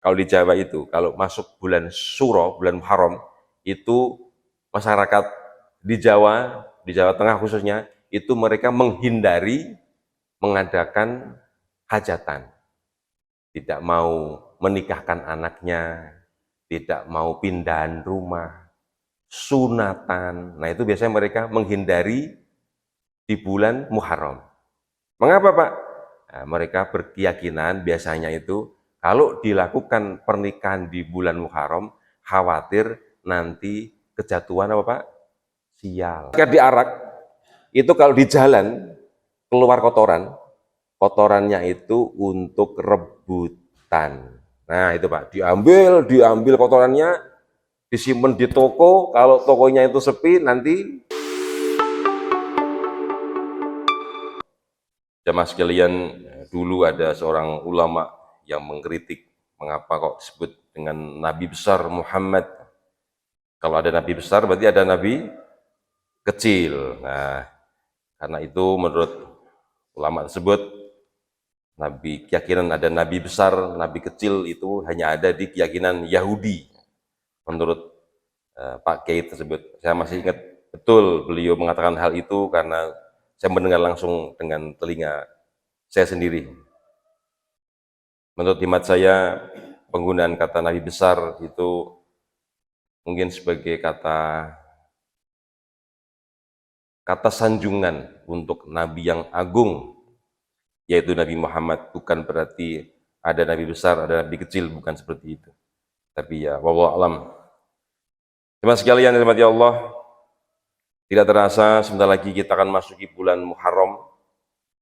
Kalau di Jawa itu, kalau masuk bulan Syuro, bulan Muharram, itu masyarakat di Jawa Tengah khususnya, itu mereka menghindari mengadakan hajatan. Tidak mau menikahkan anaknya, tidak mau pindahan rumah, sunatan. Nah itu biasanya mereka menghindari di bulan Muharram. Mengapa Pak? Nah, mereka berkeyakinan biasanya itu kalau dilakukan pernikahan di bulan Muharram, khawatir nanti kejatuhan apa Pak? Sial. Ketika diarak, itu kalau di jalan keluar kotoran, kotorannya itu untuk rebutan. Nah itu Pak, diambil kotorannya, disimpan di toko, kalau tokonya itu sepi, nanti jamaah sekalian, dulu ada seorang ulama yang mengkritik, mengapa kok disebut dengan Nabi besar Muhammad? Kalau ada Nabi besar, berarti ada Nabi kecil. Nah, karena itu menurut ulama tersebut, keyakinan ada Nabi besar, Nabi kecil itu hanya ada di keyakinan Yahudi. Menurut Pak Kiai tersebut, saya masih ingat betul beliau mengatakan hal itu karena saya mendengar langsung dengan telinga saya sendiri. Menurut hemat saya, penggunaan kata Nabi besar itu mungkin sebagai kata sanjungan untuk Nabi yang agung, yaitu Nabi Muhammad. Bukan berarti ada Nabi besar, ada Nabi kecil, bukan seperti itu. Tapi ya, wallahu alam. Teman sekalian, dirahmati Allah, tidak terasa sebentar lagi kita akan masuki bulan Muharram.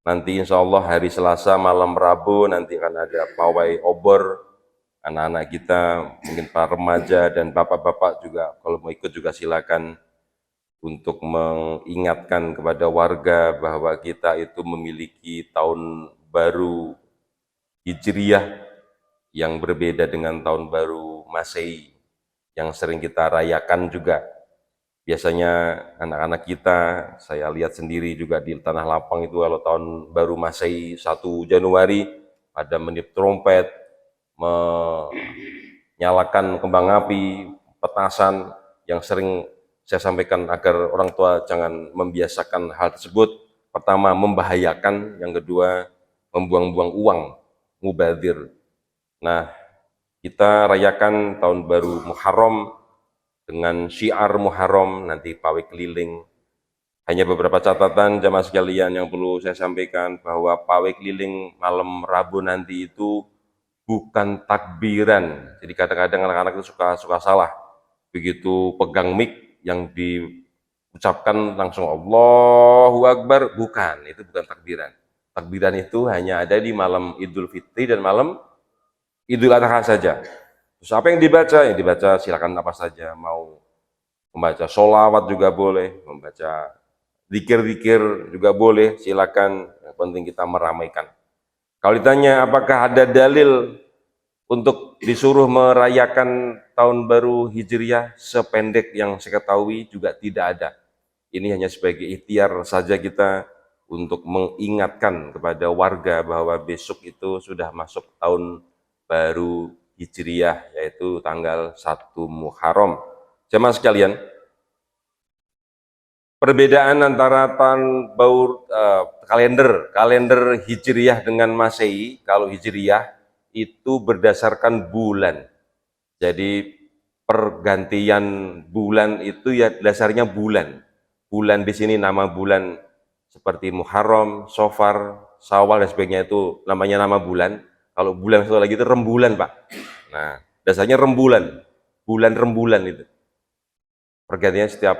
Nanti insya Allah hari Selasa malam Rabu nanti akan ada pawai obor. Anak-anak kita, mungkin para remaja dan bapak-bapak juga, kalau mau ikut juga silakan, untuk mengingatkan kepada warga bahwa kita itu memiliki tahun baru Hijriyah yang berbeda dengan tahun baru Masehi yang sering kita rayakan juga. Biasanya anak-anak kita, saya lihat sendiri juga di Tanah Lapang itu, kalau tahun baru Masehi 1 Januari pada meniup trompet, menyalakan kembang api, petasan, yang sering saya sampaikan agar orang tua jangan membiasakan hal tersebut. Pertama, membahayakan, yang kedua, membuang-buang uang, mubadzir. Nah, kita rayakan tahun baru Muharram dengan syiar Muharram, nanti pawai keliling. Hanya beberapa catatan jamaah sekalian yang perlu saya sampaikan, bahwa pawai keliling malam Rabu nanti itu bukan takbiran. Jadi kadang-kadang anak-anak itu suka salah. Begitu pegang mic yang diucapkan langsung Allahu Akbar, bukan, itu bukan takbiran. Takbiran itu hanya ada di malam Idul Fitri dan malam Idul Adha saja. Terus apa yang dibaca? Yang dibaca silakan apa saja, mau membaca sholawat juga boleh, membaca zikir-zikir juga boleh, silakan. Yang penting kita meramaikan. Kalau ditanya apakah ada dalil untuk disuruh merayakan tahun baru Hijriah sependek yang saya ketahui juga tidak ada. Ini hanya sebagai ikhtiar saja kita untuk mengingatkan kepada warga bahwa besok itu sudah masuk tahun baru Hijriah, yaitu tanggal 1 Muharram. Jemaah sekalian, perbedaan antara tahun baru kalender Hijriah dengan Masehi, kalau Hijriah itu berdasarkan bulan. Jadi pergantian bulan itu ya dasarnya bulan. Bulan di sini nama bulan seperti Muharram, Safar, Syawal dan sebagainya itu namanya nama bulan. Kalau bulan satu lagi itu rembulan, Pak. Nah, dasarnya rembulan. Bulan rembulan itu. Pergantiannya setiap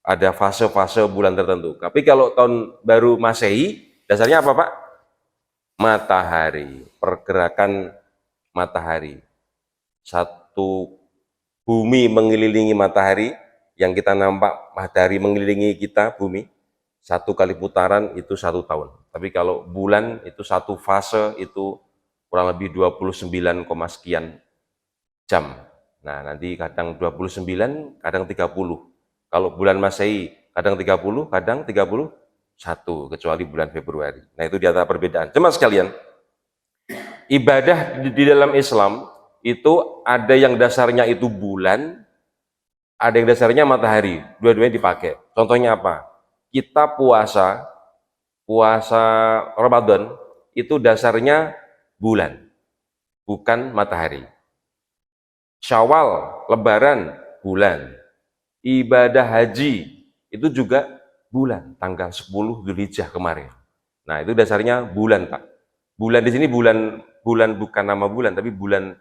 ada fase-fase bulan tertentu. Tapi kalau tahun baru Masehi, dasarnya apa Pak? Matahari, pergerakan matahari. Satu bumi mengelilingi matahari, yang kita nampak matahari mengelilingi kita, bumi, satu kali putaran itu 1 tahun. Tapi kalau bulan itu satu fase itu kurang lebih 29, sekian jam. Nah, nanti kadang 29, kadang 30. Kalau bulan Masehi kadang 30, kadang 31, kecuali bulan Februari. Nah, itu di antara perbedaan. Jemaah sekalian, ibadah di dalam Islam itu ada yang dasarnya itu bulan, ada yang dasarnya matahari, dua-duanya dipakai. Contohnya apa? Kita puasa Ramadan itu dasarnya bulan, bukan matahari. Syawal, Lebaran, bulan. Ibadah haji itu juga bulan, tanggal 10 Dzulhijjah kemarin. Nah, itu dasarnya bulan, Pak. Bulan di sini bulan bukan nama bulan, tapi bulan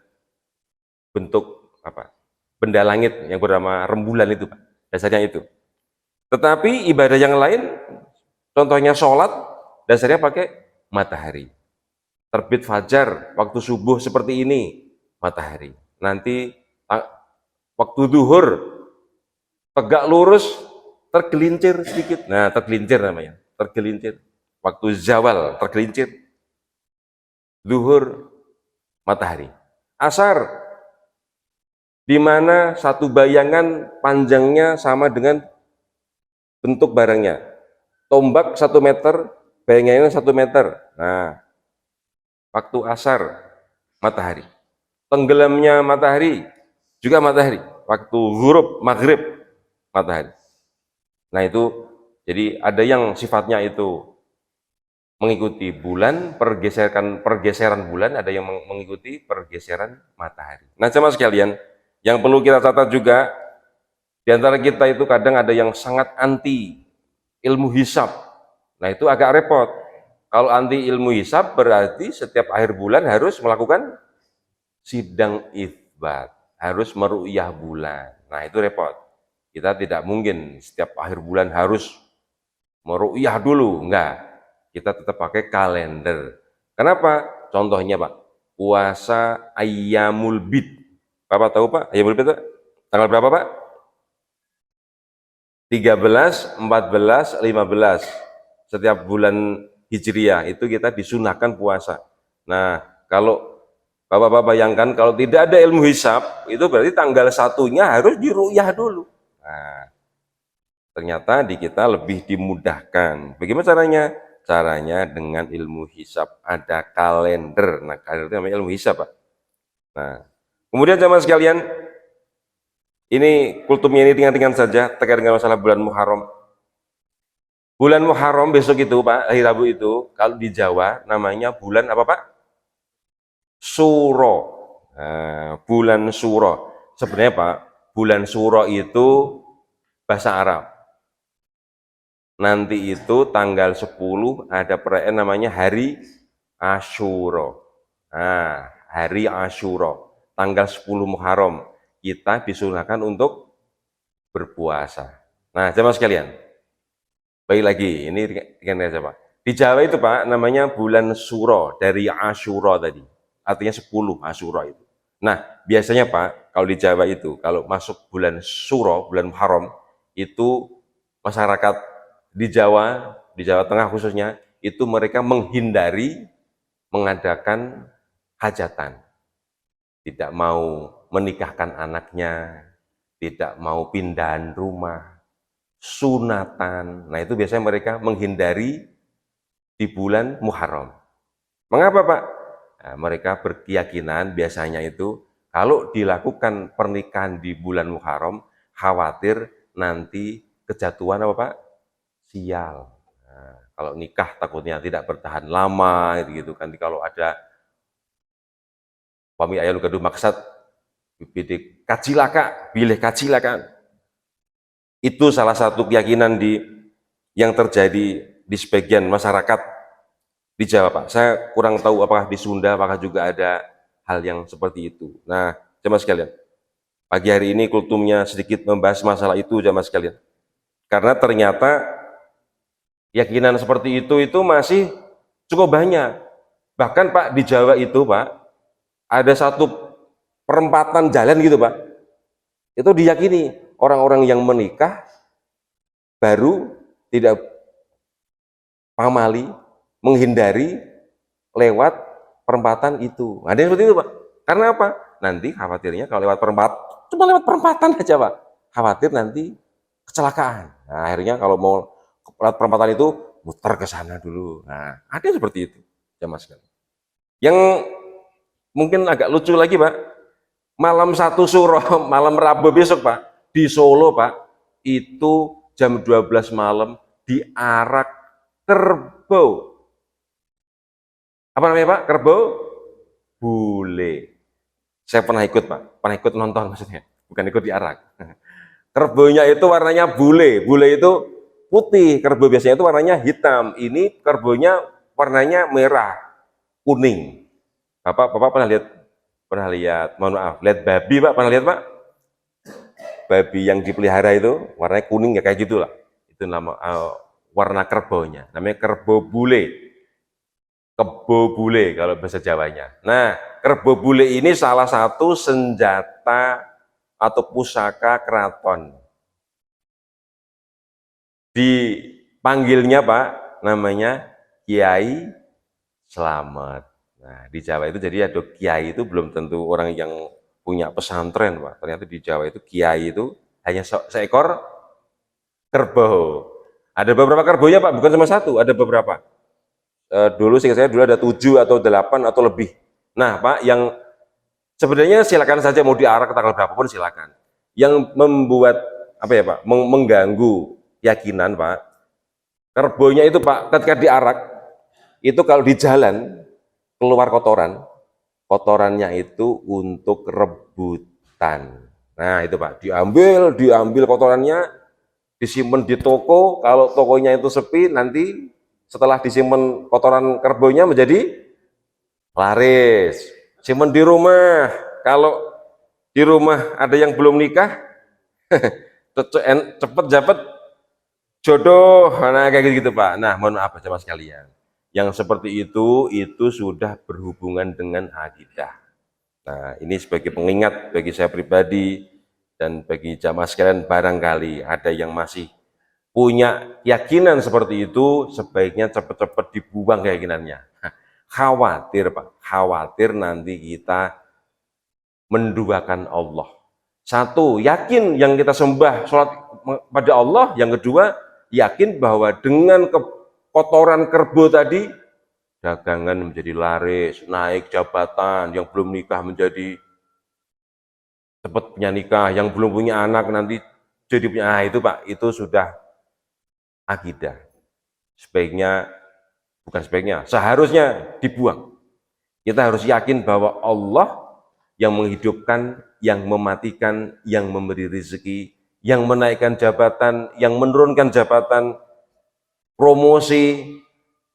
bentuk apa? Benda langit yang bernama rembulan itu, Pak. Dasarnya itu. Tetapi ibadah yang lain, contohnya sholat, dasarnya pakai matahari. Terbit fajar, waktu subuh seperti ini, matahari. Nanti waktu duhur, tegak lurus, tergelincir sedikit. Nah, tergelincir namanya, tergelincir. Waktu zawal, tergelincir. Duhur, matahari. Asar, di mana satu bayangan panjangnya sama dengan bentuk barangnya. Tombak 1 meter, bayangannya 1 meter. Nah, waktu asar, matahari. Tenggelamnya matahari, juga matahari. Waktu ghurub, maghrib, matahari. Nah itu, jadi ada yang sifatnya itu mengikuti bulan, pergeseran bulan, ada yang mengikuti pergeseran matahari. Nah jemaah sekalian, yang perlu kita catat juga, di antara kita itu kadang ada yang sangat anti ilmu hisab. Nah itu agak repot. Kalau anti ilmu hisab berarti setiap akhir bulan harus melakukan sidang itsbat, harus meru'yah bulan. Nah itu repot. Kita tidak mungkin setiap akhir bulan harus meru'yah dulu, enggak. Kita tetap pakai kalender. Kenapa? Contohnya Pak, puasa Ayyamul Bid. Bapak tahu Pak, Ayyamul Bid Pak? Tanggal berapa Pak? 13, 14, 15. Setiap bulan Hijriah itu kita disunahkan puasa. Nah, kalau Bapak-bapak bayangkan kalau tidak ada ilmu hisab, itu berarti tanggal satunya harus diru'yah dulu. Nah, ternyata di kita lebih dimudahkan. Bagaimana caranya? Caranya dengan ilmu hisab, ada kalender. Nah, kalender itu namanya ilmu hisab, Pak. Nah, kemudian jemaah sekalian, ini kultumnya ini ringan-ringan saja terkait dengan masalah bulan Muharram. Bulan Muharram besok itu, Pak, hari Rabu itu, kalau di Jawa namanya bulan apa, Pak? Suro. Nah, bulan Suro. Sebenarnya, Pak, bulan Suro itu bahasa Arab. Nanti itu tanggal 10 ada perayaan namanya Hari Asyura. Nah, Hari Asyura, tanggal 10 Muharram, kita disunahkan untuk berpuasa. Nah, jemaah sekalian, baik lagi, ini ringan aja Pak. Di Jawa itu Pak, namanya bulan Suro, dari Asyura tadi. Artinya 10 Asyura itu. Nah, biasanya Pak, kalau di Jawa itu, kalau masuk bulan Suro, bulan Muharram, itu masyarakat di Jawa Tengah khususnya, itu mereka menghindari mengadakan hajatan. Tidak mau menikahkan anaknya, tidak mau pindahan rumah, sunatan. Nah itu biasanya mereka menghindari di bulan Muharram. Mengapa Pak? Nah, mereka berkeyakinan biasanya itu kalau dilakukan pernikahan di bulan Muharram, khawatir nanti kejatuhan apa Pak? Sial. Nah, kalau nikah takutnya tidak bertahan lama gitu kan. Kalau ada pami ayah gaduh maksad bidik kacilaka, bilih kacilaka. Itu salah satu keyakinan yang terjadi di sebagian masyarakat di Jawa, Pak. Saya kurang tahu apakah di Sunda apakah juga ada hal yang seperti itu. Nah, jemaah sekalian, pagi hari ini kultumnya sedikit membahas masalah itu jemaah sekalian. Karena ternyata keyakinan seperti itu masih cukup banyak. Bahkan Pak di Jawa itu Pak, ada satu perempatan jalan gitu Pak, itu diyakini orang-orang yang menikah baru tidak pamali menghindari lewat perempatan itu. Ada yang seperti itu Pak. Karena apa? Nanti khawatirnya kalau lewat perempatan, cuma lewat perempatan aja Pak, khawatir nanti kecelakaan. Nah, akhirnya kalau mau lewat perempatan itu muter ke sana dulu. Nah, ada seperti itu, jemaah sekalian. Yang mungkin agak lucu lagi, Pak. malam 1 Suro, malam Rabu besok Pak, di Solo Pak, itu jam 12 malam diarak kerbau. Apa namanya Pak? Kerbau bule. Saya pernah ikut Pak, pernah ikut nonton maksudnya, bukan ikut diarak. Kerbaunya itu warnanya bule, bule itu putih, kerbau biasanya itu warnanya hitam, ini kerbaunya warnanya merah, kuning. Bapak pernah lihat, mohon maaf, lihat babi Pak, pernah lihat Pak? Babi yang dipelihara itu warnanya kuning ya kayak gitulah. Itu nama warna kerbaunya, namanya kerbau bule. Kebo bule kalau bahasa Jawanya. Nah, kerbau bule ini salah satu senjata atau pusaka keraton. Dipanggilnya Pak, namanya Kiai Slamet. Nah, di Jawa itu jadi ada kiai itu belum tentu orang yang punya pesantren Pak. Ternyata di Jawa itu kiai itu hanya seekor kerbau. Ada beberapa kerbaunya Pak, bukan cuma satu, ada beberapa. Dulu seingat saya dulu ada 7 atau 8 atau lebih. Nah Pak, yang sebenarnya silakan saja mau diarak ke tanggal berapapun silakan. Yang membuat apa ya Pak, mengganggu keyakinan Pak, kerbaunya itu Pak, ketika diarak itu kalau di jalan keluar kotoran, kotorannya itu untuk rebutan. Nah itu Pak, diambil kotorannya, disimpan di toko. Kalau tokonya itu sepi, nanti setelah disimpan kotoran kerbaunya menjadi laris. Simpan di rumah. Kalau di rumah ada yang belum nikah, cepet dapat jodoh. Nah kayak gitu Pak. Nah mohon maaf jemaah sekalian, yang seperti itu sudah berhubungan dengan akidah. Nah ini sebagai pengingat bagi saya pribadi dan bagi jamaah sekalian, barangkali ada yang masih punya keyakinan seperti itu, sebaiknya cepat-cepat dibuang keyakinannya. Khawatir Pak, khawatir nanti kita menduakan Allah. Satu, yakin yang kita sembah sholat pada Allah. Yang kedua, yakin bahwa dengan kotoran kerbau tadi, dagangan menjadi laris, naik jabatan, yang belum nikah menjadi cepat punya nikah, yang belum punya anak nanti jadi punya. Nah itu Pak, itu sudah akidah. Sebaiknya, bukan sebaiknya, seharusnya dibuang. Kita harus yakin bahwa Allah yang menghidupkan, yang mematikan, yang memberi rezeki, yang menaikkan jabatan, yang menurunkan jabatan, promosi,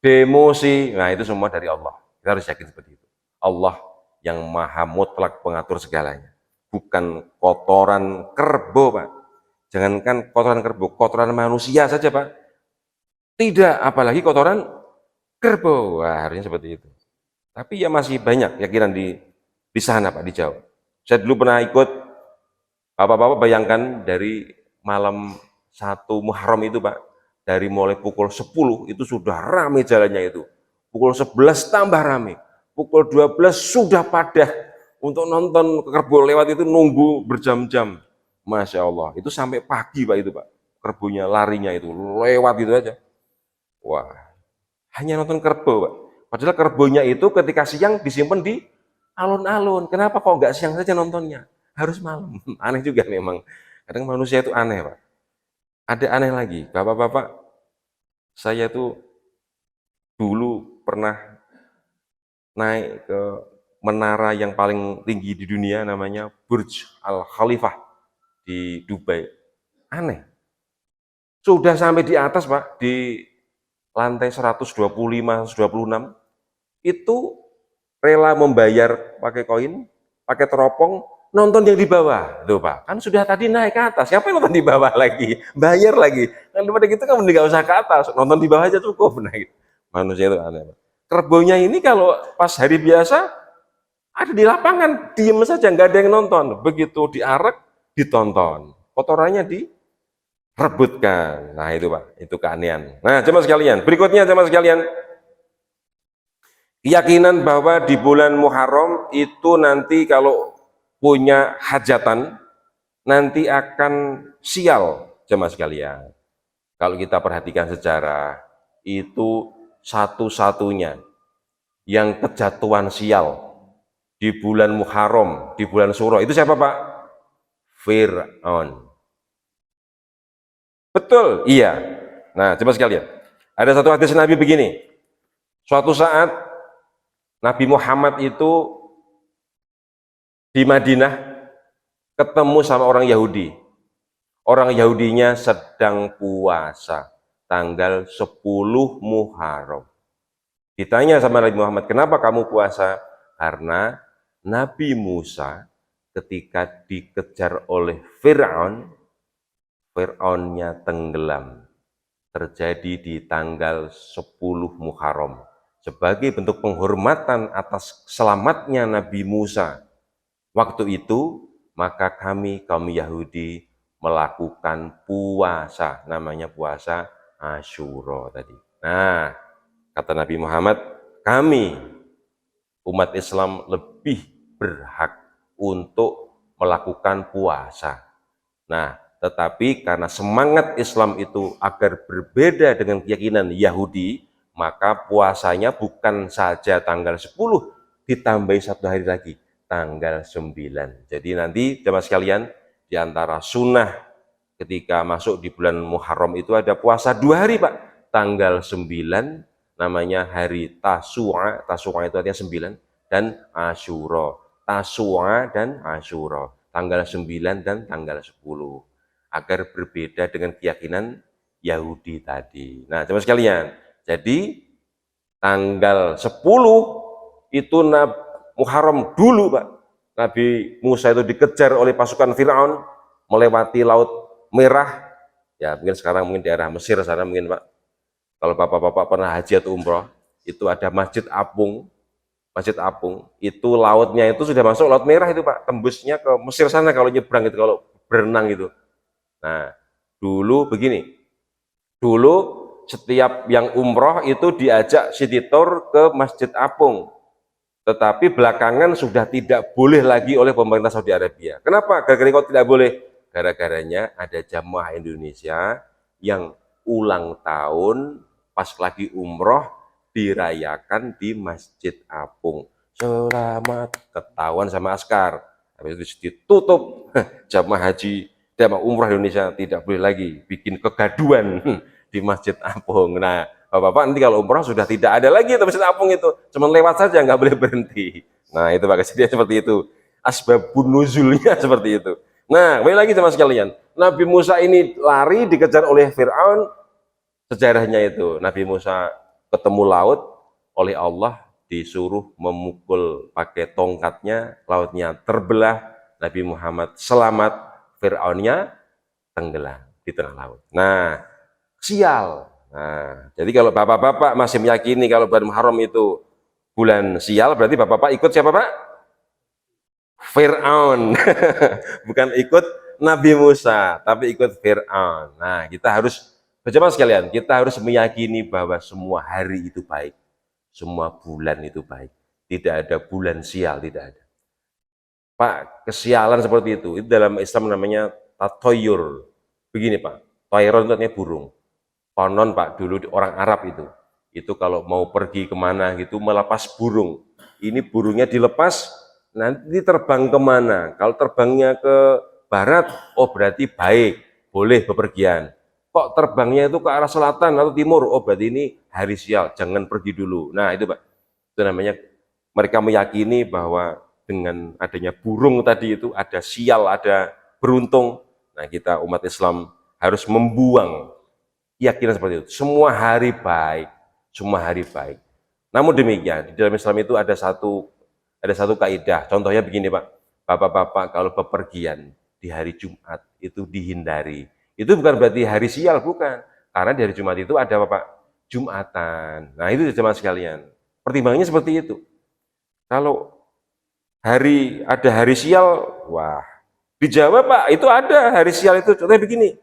demosi, nah itu semua dari Allah. Kita harus yakin seperti itu. Allah yang maha mutlak pengatur segalanya. Bukan kotoran kerbau Pak. Jangankan kotoran kerbau, kotoran manusia saja Pak. Tidak, apalagi kotoran kerbau. Wah, harusnya seperti itu. Tapi ya masih banyak keyakinan di sana Pak, di Jawa. Saya dulu pernah ikut, Bapak-bapak bayangkan dari malam 1 Muharram itu Pak, dari mulai pukul 10 itu sudah ramai jalannya itu. Pukul 11 tambah ramai. Pukul 12 sudah padat. Untuk nonton kerbau lewat itu nunggu berjam-jam. Masya Allah, itu sampai pagi Pak itu Pak. Kerbaunya larinya itu, lewat gitu aja. Wah, hanya nonton kerbau Pak. Padahal kerbaunya itu ketika siang disimpan di alun-alun. Kenapa kok nggak siang saja nontonnya? Harus malam. Aneh juga memang. Kadang manusia itu aneh Pak. Ada aneh lagi. Bapak-bapak, saya itu dulu pernah naik ke menara yang paling tinggi di dunia, namanya Burj Al Khalifah di Dubai. Aneh. Sudah sampai di atas Pak, di lantai 125, 126, itu rela membayar pakai koin, pakai teropong, nonton yang di bawah. Tuh Pak, kan sudah tadi naik ke atas, siapa yang nonton di bawah lagi? Bayar lagi. Kan daripada gitu kan nggak usah ke atas, nonton di bawah aja cukup. Nah, gitu. Manusia itu aneh Pak. Kerbaunya ini kalau pas hari biasa, ada di lapangan, diem saja, nggak ada yang nonton. Begitu diarak, ditonton. Kotorannya direbutkan. Nah itu Pak, itu keanehan. Nah jemaah sekalian, berikutnya jemaah sekalian, keyakinan bahwa di bulan Muharram itu nanti kalau punya hajatan, nanti akan sial jemaah sekalian. Kalau kita perhatikan sejarah, itu satu-satunya yang kejatuhan sial di bulan Muharram, di bulan Suro. Itu siapa Pak? Fir'aun. Betul? Iya. Nah, coba sekalian. Ada satu hadis Nabi begini. Suatu saat Nabi Muhammad itu di Madinah ketemu sama orang Yahudi. Orang Yahudinya sedang puasa tanggal 10 Muharram. Ditanya sama Nabi Muhammad, kenapa kamu puasa? Karena Nabi Musa ketika dikejar oleh Fir'aun, Fir'aunnya tenggelam. Terjadi di tanggal 10 Muharram. Sebagai bentuk penghormatan atas selamatnya Nabi Musa waktu itu, maka kami kaum Yahudi melakukan puasa, namanya puasa Asyura tadi. Nah, kata Nabi Muhammad, kami umat Islam lebih berhak untuk melakukan puasa. Nah, tetapi karena semangat Islam itu agar berbeda dengan keyakinan Yahudi, maka puasanya bukan saja tanggal 10, ditambahi satu hari lagi, tanggal 9. Jadi nanti jemaah sekalian, di antara sunnah ketika masuk di bulan Muharram itu ada puasa 2 hari Pak. Tanggal 9 namanya hari Tasu'a, Tasu'a itu artinya 9, dan Asyura. Tasu'a dan Asyura, tanggal 9 dan tanggal 10. Agar berbeda dengan keyakinan Yahudi tadi. Nah, jemaah sekalian, jadi tanggal 10 itu Muharram dulu Pak. Nabi Musa itu dikejar oleh pasukan Fir'aun melewati Laut Merah. Ya, mungkin sekarang mungkin daerah Mesir sana mungkin Pak. Kalau bapak-bapak pernah haji atau umroh, itu ada Masjid Apung. Masjid Apung, itu lautnya itu sudah masuk Laut Merah itu Pak. Tembusnya ke Mesir sana kalau nyebrang itu, kalau berenang itu. Nah, dulu begini, dulu setiap yang umroh itu diajak Siti Tur ke Masjid Apung, tetapi belakangan sudah tidak boleh lagi oleh pemerintah Saudi Arabia. Kenapa? Gara-gara kok tidak boleh? Gara-garanya ada jamaah Indonesia yang ulang tahun pas lagi umroh dirayakan di Masjid Apung. Selamat, ketahuan sama askar. Habis itu ditutup, jamaah haji jamaah umrah Indonesia tidak boleh lagi bikin kegaduan di Masjid Apung. Nah, Bapak-bapak nanti kalau umrah sudah tidak ada lagi Masjid Apung itu, cuma lewat saja, nggak boleh berhenti. Nah, itu Pak, kejadian seperti itu. Asbabun nuzulnya seperti itu. Nah, kembali lagi sama sekalian. Nabi Musa ini lari dikejar oleh Fir'aun. Sejarahnya itu, Nabi Musa ketemu laut, oleh Allah disuruh memukul pakai tongkatnya, lautnya terbelah, Nabi Muhammad selamat, Fir'aunnya tenggelam di tengah laut. Nah, sial. Nah, jadi kalau bapak-bapak masih meyakini kalau bulan Muharram itu bulan sial, berarti bapak-bapak ikut siapa Pak? Fir'aun. Bukan ikut Nabi Musa, tapi ikut Fir'aun. Nah, kita harus, berjamaah sekalian, kita harus meyakini bahwa semua hari itu baik, semua bulan itu baik. Tidak ada bulan sial, tidak ada. Pak, kesialan seperti itu dalam Islam namanya tatoyur. Begini Pak, toyron itu artinya burung. Konon Pak, dulu orang Arab itu kalau mau pergi kemana gitu melepas burung. Ini burungnya dilepas, nanti terbang kemana? Kalau terbangnya ke barat, oh berarti baik, boleh bepergian. Kok terbangnya itu ke arah selatan atau timur, oh berarti ini hari sial, jangan pergi dulu. Nah itu Pak, itu namanya mereka meyakini bahwa dengan adanya burung tadi itu ada sial, ada beruntung. Nah kita umat Islam harus membuang keyakinan seperti itu. Semua hari baik, semua hari baik. Namun demikian, di dalam Islam itu ada satu kaidah. Contohnya begini Pak, bapak-bapak kalau bepergian di hari Jumat itu dihindari. Itu bukan berarti hari sial, bukan. Karena di hari Jumat itu ada Bapak Jumatan. Nah itu jemaah sekalian. Pertimbangannya seperti itu. Kalau ada hari sial, wah, dijawab Pak, itu ada hari sial itu. Contohnya begini,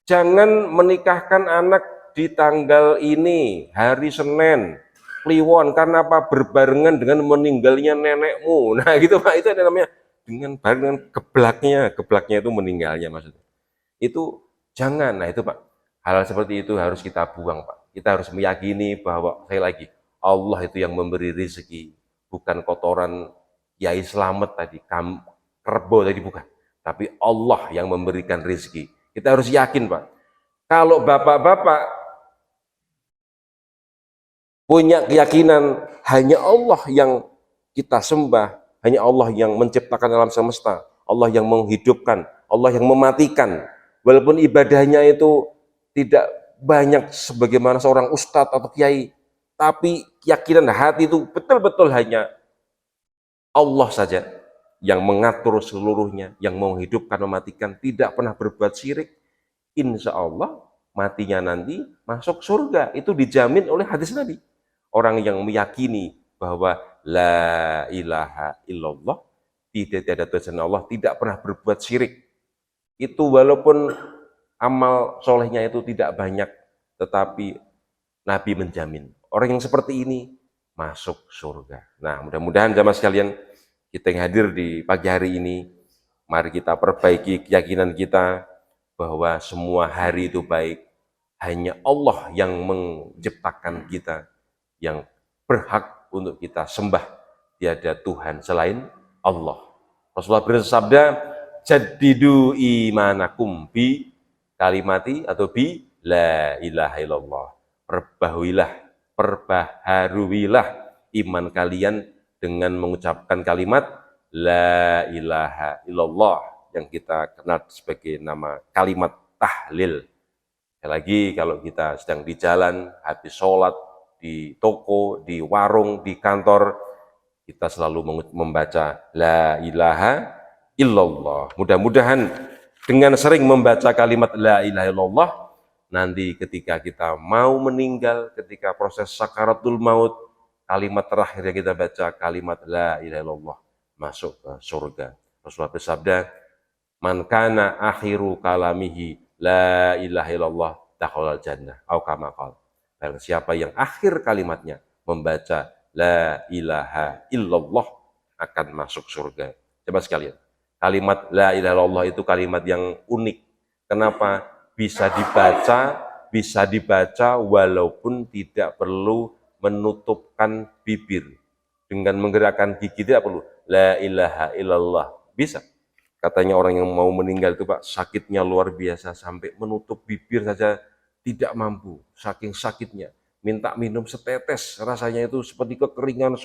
jangan menikahkan anak di tanggal ini, hari Senin, Kliwon, karena apa? Berbarengan dengan meninggalnya nenekmu. Nah gitu Pak, itu ada namanya dengan barengan geblaknya itu meninggalnya maksudnya. Itu jangan, nah itu Pak, hal seperti itu harus kita buang Pak. Kita harus meyakini bahwa, saya lagi, Allah itu yang memberi rezeki, bukan kotoran Kiai Slamet tadi, Kerbo tadi, bukan. Tapi Allah yang memberikan rezeki. Kita harus yakin, Pak. Kalau bapak-bapak punya keyakinan hanya Allah yang kita sembah, hanya Allah yang menciptakan alam semesta, Allah yang menghidupkan, Allah yang mematikan. Walaupun ibadahnya itu tidak banyak sebagaimana seorang ustadz atau kiai, tapi keyakinan hati itu betul-betul hanya Allah saja yang mengatur seluruhnya, yang menghidupkan, mematikan, tidak pernah berbuat syirik. Insya Allah matinya nanti masuk surga. Itu dijamin oleh hadis Nabi. Orang yang meyakini bahwa la ilaha illallah, tidak ada Tuhan Allah, tidak pernah berbuat syirik. Itu walaupun amal solehnya itu tidak banyak, tetapi Nabi menjamin orang yang seperti ini masuk surga. Nah, mudah-mudahan jamaah sekalian, kita yang hadir di pagi hari ini, mari kita perbaiki keyakinan kita bahwa semua hari itu baik. Hanya Allah yang menciptakan kita, yang berhak untuk kita sembah. Tiada Tuhan selain Allah. Rasulullah bersabda, jaddidu imanakum bi kalimati atau bi la ilaha illallah. Perbaharuilah iman kalian dengan mengucapkan kalimat la ilaha illallah, yang kita kenal sebagai nama kalimat tahlil. Sekali lagi, kalau kita sedang di jalan, habis sholat, di toko, di warung, di kantor, kita selalu membaca la ilaha illallah. Mudah-mudahan dengan sering membaca kalimat la ilaha illallah, nanti ketika kita mau meninggal, ketika proses sakaratul maut, kalimat terakhir yang kita baca kalimat la ilaha illallah, masuk ke surga. Rasulullah bersabda, man kana akhiru kalamihi la ilaha illallah dakhalal jannah au kama qala. Dan siapa yang akhir kalimatnya membaca la ilaha illallah akan masuk surga. Coba sekalian, kalimat la ilaha illallah itu kalimat yang unik. Kenapa? Bisa dibaca walaupun tidak perlu menutupkan bibir. Dengan menggerakkan gigi tidak perlu. La ilaha illallah. Bisa. Katanya orang yang mau meninggal itu, Pak, sakitnya luar biasa, sampai menutup bibir saja tidak mampu, saking sakitnya. Minta minum setetes, rasanya itu seperti kekeringan,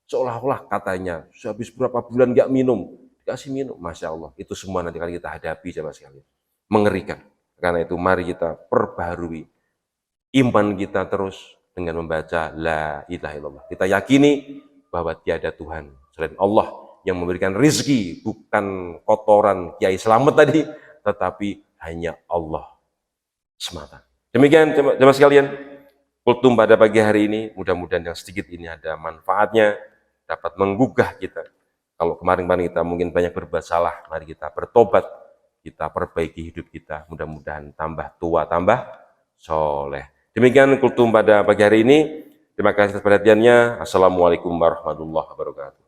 seolah-olah katanya, sehabis berapa bulan nggak minum, dikasih minum, Masya Allah. Itu semua nanti akan kita hadapi, sama sekali. Mengerikan. Karena itu mari kita perbaharui iman kita terus dengan membaca la ilaha illallah. Kita yakini bahwa tiada Tuhan selain Allah yang memberikan rezeki, bukan kotoran Kiai Slamet tadi, tetapi hanya Allah semata. Demikian jemaah sekalian, kultum pada pagi hari ini, mudah-mudahan yang sedikit ini ada manfaatnya, dapat menggugah kita. Kalau kemarin-kemarin kita mungkin banyak berbuat salah, mari kita bertobat, kita perbaiki hidup kita, mudah-mudahan tambah tua, tambah soleh. Demikian kultum pada pagi hari ini. Terima kasih atas perhatiannya. Assalamualaikum warahmatullahi wabarakatuh.